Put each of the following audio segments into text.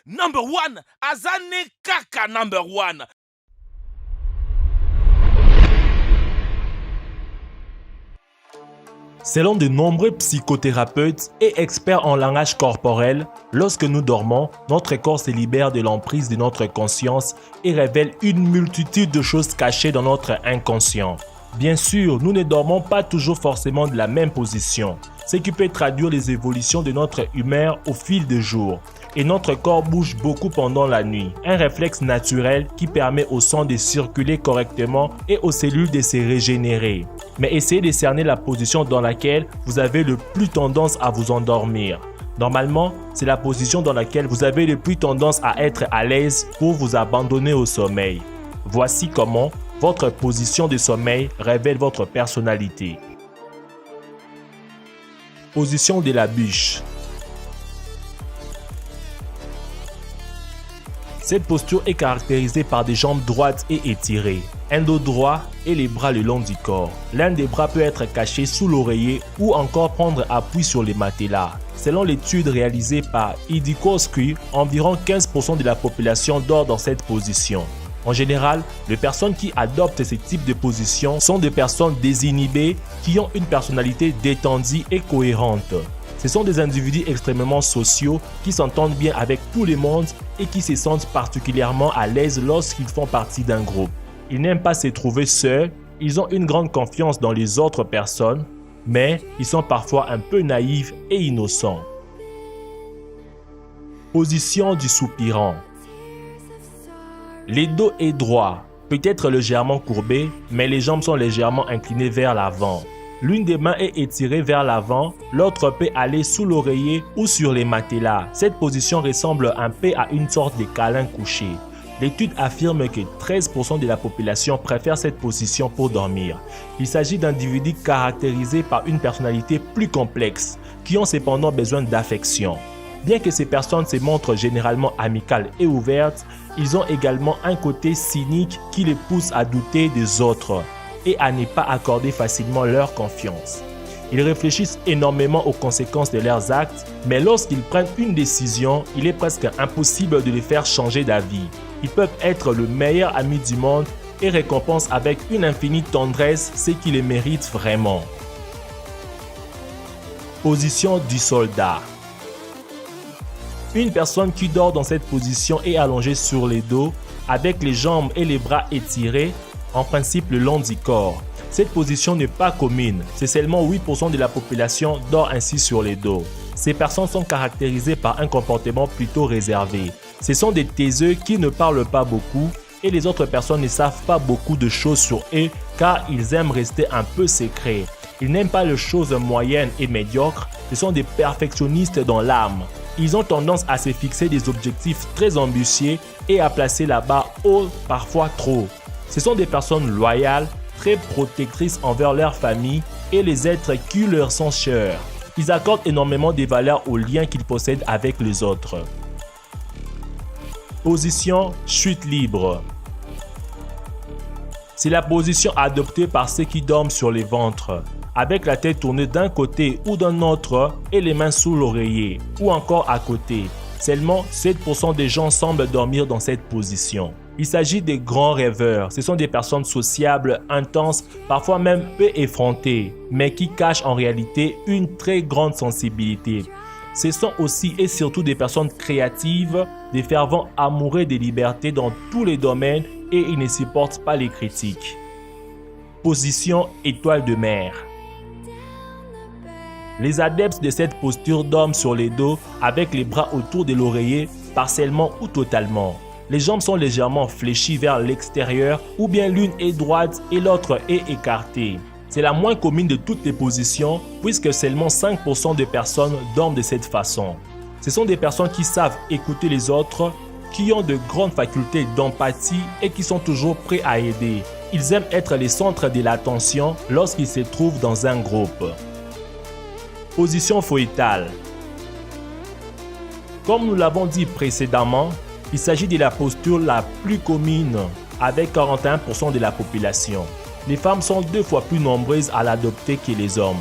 Number one, Azane Kaka number one. Selon de nombreux psychothérapeutes et experts en langage corporel, lorsque nous dormons, notre corps se libère de l'emprise de notre conscience et révèle une multitude de choses cachées dans notre inconscient. Bien sûr, nous ne dormons pas toujours forcément de la même position, ce qui peut traduire les évolutions de notre humeur au fil des jours. Et notre corps bouge beaucoup pendant la nuit, un réflexe naturel qui permet au sang de circuler correctement et aux cellules de se régénérer. Mais essayez de cerner la position dans laquelle vous avez le plus tendance à vous endormir. Normalement, c'est la position dans laquelle vous avez le plus tendance à être à l'aise pour vous abandonner au sommeil. Voici comment votre position de sommeil révèle votre personnalité. Position de la bûche. Cette posture est caractérisée par des jambes droites et étirées, un dos droit et les bras le long du corps. L'un des bras peut être caché sous l'oreiller ou encore prendre appui sur les matelas. Selon l'étude réalisée par Idikoski, environ 15% de la population dort dans cette position. En général, les personnes qui adoptent ce type de position sont des personnes désinhibées qui ont une personnalité détendue et cohérente. Ce sont des individus extrêmement sociaux qui s'entendent bien avec tout le monde et qui se sentent particulièrement à l'aise lorsqu'ils font partie d'un groupe. Ils n'aiment pas se trouver seuls, ils ont une grande confiance dans les autres personnes, mais ils sont parfois un peu naïfs et innocents. Position du soupirant. Le dos est droit, peut-être légèrement courbé, mais les jambes sont légèrement inclinées vers l'avant. L'une des mains est étirée vers l'avant, l'autre peut aller sous l'oreiller ou sur les matelas. Cette position ressemble un peu à une sorte de câlin couché. L'étude affirme que 13% de la population préfère cette position pour dormir. Il s'agit d'individus caractérisés par une personnalité plus complexe, qui ont cependant besoin d'affection. Bien que ces personnes se montrent généralement amicales et ouvertes, ils ont également un côté cynique qui les pousse à douter des autres et à ne pas accorder facilement leur confiance. Ils réfléchissent énormément aux conséquences de leurs actes, mais lorsqu'ils prennent une décision, il est presque impossible de les faire changer d'avis. Ils peuvent être le meilleur ami du monde et récompensent avec une infinie tendresse ce qui les mérite vraiment. Position du soldat. Une personne qui dort dans cette position est allongée sur le dos, avec les jambes et les bras étirés, en principe le long du corps. Cette position n'est pas commune, c'est seulement 8% de la population dort ainsi sur le dos. Ces personnes sont caractérisées par un comportement plutôt réservé. Ce sont des taiseux qui ne parlent pas beaucoup et les autres personnes ne savent pas beaucoup de choses sur eux car ils aiment rester un peu secrets. Ils n'aiment pas les choses moyennes et médiocres, ce sont des perfectionnistes dans l'âme. Ils ont tendance à se fixer des objectifs très ambitieux et à placer la barre haut, parfois trop. Ce sont des personnes loyales, très protectrices envers leur famille et les êtres qui leur sont chers. Ils accordent énormément de valeur aux liens qu'ils possèdent avec les autres. Position chute libre. C'est la position adoptée par ceux qui dorment sur les ventres, avec la tête tournée d'un côté ou d'un autre et les mains sous l'oreiller, ou encore à côté. Seulement 7% des gens semblent dormir dans cette position. Il s'agit des grands rêveurs. Ce sont des personnes sociables, intenses, parfois même peu effrontées, mais qui cachent en réalité une très grande sensibilité. Ce sont aussi et surtout des personnes créatives, des fervents amoureux des libertés dans tous les domaines et ils ne supportent pas les critiques. Position étoile de mer. Les adeptes de cette posture dorment sur les dos avec les bras autour de l'oreiller, partiellement ou totalement. Les jambes sont légèrement fléchies vers l'extérieur ou bien l'une est droite et l'autre est écartée. C'est la moins commune de toutes les positions puisque seulement 5% de personnes dorment de cette façon. Ce sont des personnes qui savent écouter les autres, qui ont de grandes facultés d'empathie et qui sont toujours prêts à aider. Ils aiment être les centres de l'attention lorsqu'ils se trouvent dans un groupe. Position fœtale. Comme nous l'avons dit précédemment, il s'agit de la posture la plus commune avec 41% de la population. Les femmes sont 2 fois plus nombreuses à l'adopter que les hommes.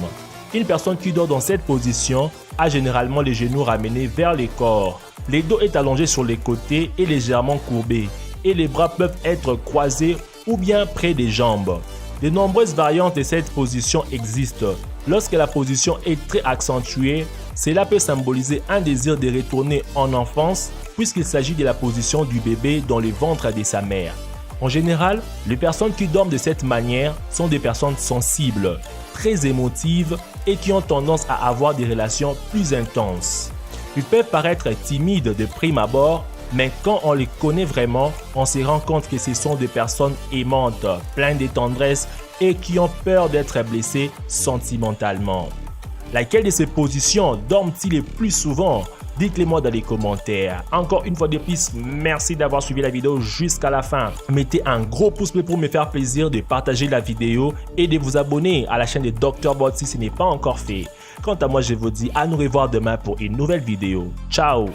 Une personne qui dort dans cette position a généralement les genoux ramenés vers le corps. Le dos est allongé sur les côtés et légèrement courbé, et les bras peuvent être croisés ou bien près des jambes. De nombreuses variantes de cette position existent. Lorsque la position est très accentuée, cela peut symboliser un désir de retourner en enfance puisqu'il s'agit de la position du bébé dans le ventre de sa mère. En général, les personnes qui dorment de cette manière sont des personnes sensibles, très émotives et qui ont tendance à avoir des relations plus intenses. Ils peuvent paraître timides de prime abord, mais quand on les connaît vraiment, on se rend compte que ce sont des personnes aimantes, pleines de tendresse et qui ont peur d'être blessées sentimentalement. Laquelle de ces positions dorment-ils le plus souvent? Dites-le moi dans les commentaires. Encore une fois de plus, merci d'avoir suivi la vidéo jusqu'à la fin. Mettez un gros pouce bleu pour me faire plaisir de partager la vidéo et de vous abonner à la chaîne de Dr Bod si ce n'est pas encore fait. Quant à moi, je vous dis à nous revoir demain pour une nouvelle vidéo. Ciao!